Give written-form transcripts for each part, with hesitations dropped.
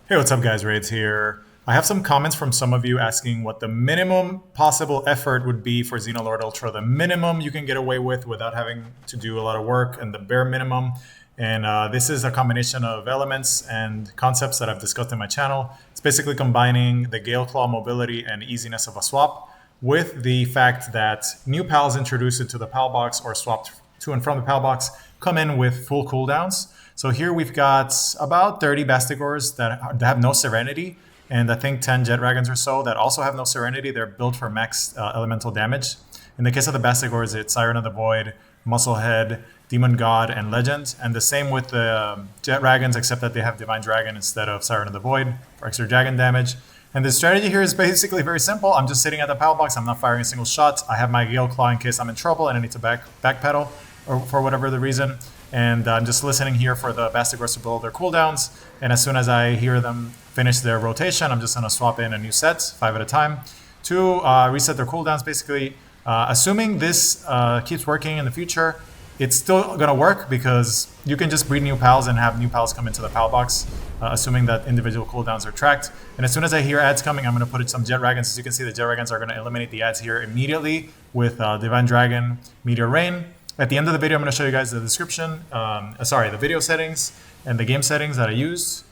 Hey, what's up, guys? Raids here. I have some comments from some of you asking what the minimum possible effort would be for Xenolord Ultra, the minimum you can get away with without having to do a lot of work, and the bare minimum. And this is a combination of elements and concepts that I've discussed in my channel. It's basically combining the Galeclaw mobility and easiness of a swap with the fact that new pals introduced into the pal box or swapped to and from the pal box come in with full cooldowns. So here we've got about 30 Bastigors that have no Serenity, and I think 10 Jetragons or so that also have no Serenity. They're built for max elemental damage. In the case of the Bastigors, it's Siren of the Void, Musclehead, Demon God, and Legend. And the same with the Jetragons, except that they have Divine Dragon instead of Siren of the Void for extra dragon damage. And the strategy here is basically very simple. I'm just sitting at the pal box. I'm not firing a single shot. I have my Galeclaw in case I'm in trouble and I need to backpedal or for whatever the reason. And I'm just listening here for the Bastigors to build their cooldowns. And as soon as I hear them finish their rotation, I'm just going to swap in a new set, 5 at a time, to reset their cooldowns, basically. Assuming this keeps working in the future, it's still going to work because you can just breed new pals and have new pals come into the pal box, assuming that individual cooldowns are tracked. And as soon as I hear ads coming, I'm going to put in some Jetragons. As you can see, the Jetragons are going to eliminate the ads here immediately with Divine Dragon, Meteorain. At the end of the video, I'm going to show you guys the description, the video settings and the game settings that I used.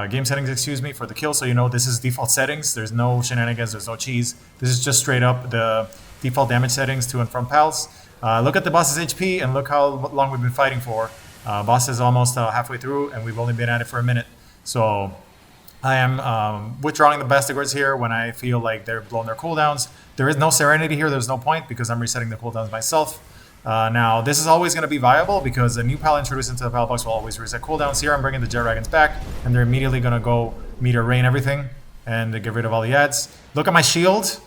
Game settings, excuse me, for the kill, so you know this is default settings. There's no shenanigans, there's no cheese. This is just straight up the default damage settings to and from pals. Look at the boss's HP and look how long we've been fighting for. Boss is almost halfway through and we've only been at it for a minute. So I am withdrawing the Bastigors here when I feel like they're blowing their cooldowns. There is no Serenity here, there's no point because I'm resetting the cooldowns myself. Now, this is always going to be viable because a new pal introduced into the pal box will always reset cooldowns. Here I'm bringing the Jetragons back, and they're immediately going to go Meteorain everything and get rid of all the ads. Look at my shield.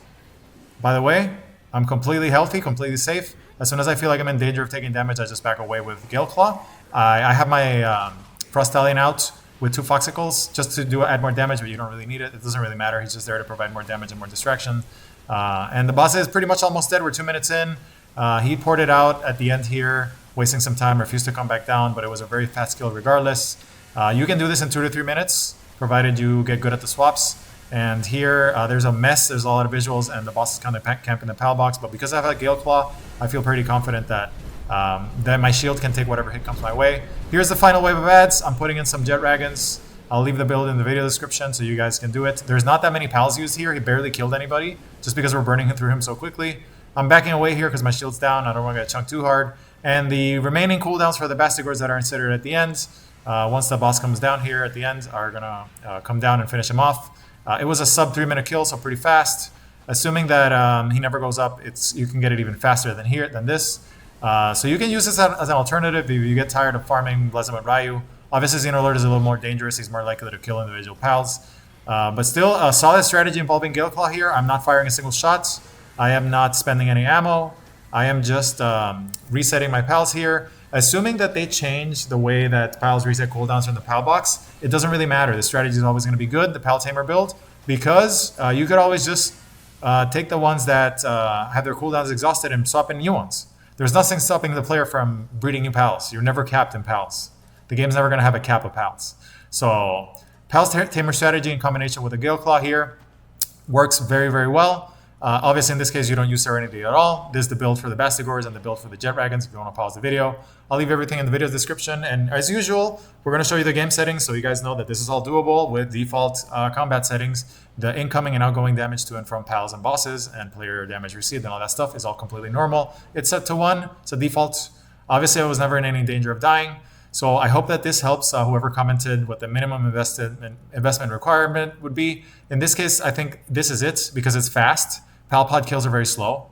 By the way, I'm completely healthy, completely safe. As soon as I feel like I'm in danger of taking damage, I just back away with Galeclaw. I have my Frost Stallion out with 2 Foxicles just to add more damage, but you don't really need it. It doesn't really matter. He's just there to provide more damage and more distraction. And the boss is pretty much almost dead. We're 2 minutes in. He poured it out at the end here, wasting some time, refused to come back down, but it was a very fast kill regardless. You can do this in 2 to 3 minutes, provided you get good at the swaps. And here, there's a mess, there's a lot of visuals, and the boss is kind of camping the pal box, but because I have a Galeclaw, I feel pretty confident that my shield can take whatever hit comes my way. Here's the final wave of ads. I'm putting in some Jetragons. I'll leave the build in the video description so you guys can do it. There's not that many pals used here. He barely killed anybody, just because we're burning through him so quickly. I'm backing away here because my shield's down. I don't want to get chunked too hard. And the remaining cooldowns for the Bastigors that are considered at the end, once the boss comes down here at the end, are going to come down and finish him off. It was a sub 3 minute kill, so pretty fast. Assuming that he never goes up, you can get it even faster than this. So you can use this as an alternative if you get tired of farming Blessing with Ryu. Obviously, Xenolord is a little more dangerous. He's more likely to kill individual pals. But still, a solid strategy involving Galeclaw here. I'm not firing a single shot. I am not spending any ammo. I am just resetting my pals here. Assuming that they change the way that pals reset cooldowns from the pal box, it doesn't really matter. The strategy is always going to be good, the pal tamer build, because you could always just take the ones that have their cooldowns exhausted and swap in new ones. There's nothing stopping the player from breeding new pals. You're never capped in pals. The game's never going to have a cap of pals. So pals tamer strategy in combination with a Galeclaw here works very, very well. Obviously, in this case, you don't use Serenity at all. This is the build for the Bastigors and the build for the Jetragons if you want to pause the video. I'll leave everything in the video description. And as usual, we're going to show you the game settings so you guys know that this is all doable with default combat settings. The incoming and outgoing damage to and from pals and bosses and player damage received and all that stuff is all completely normal. It's set to 1. It's a default. Obviously, I was never in any danger of dying. So I hope that this helps whoever commented what the minimum investment requirement would be. In this case, I think this is it because it's fast. Pal pod kills are very slow,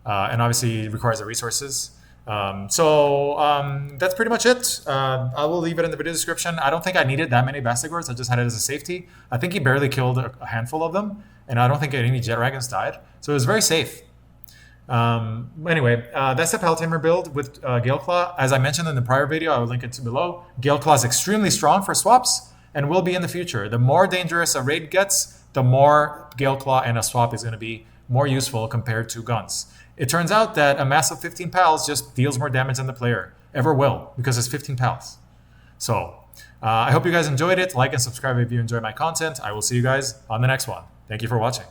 and obviously it requires the resources. That's pretty much it. I will leave it in the video description. I don't think I needed that many Bastigors. I just had it as a safety. I think he barely killed a handful of them, and I don't think any Jetragons died. So it was very safe. Anyway, that's the Pal Tamer build with Galeclaw. As I mentioned in the prior video, I will link it to below. Galeclaw is extremely strong for swaps and will be in the future. The more dangerous a raid gets, the more Galeclaw and a swap is going to be more useful compared to guns. It turns out that a mass of 15 pals just deals more damage than the player ever will because it's 15 pals. So I hope you guys enjoyed it. Like and subscribe if you enjoy my content. I will see you guys on the next one. Thank you for watching.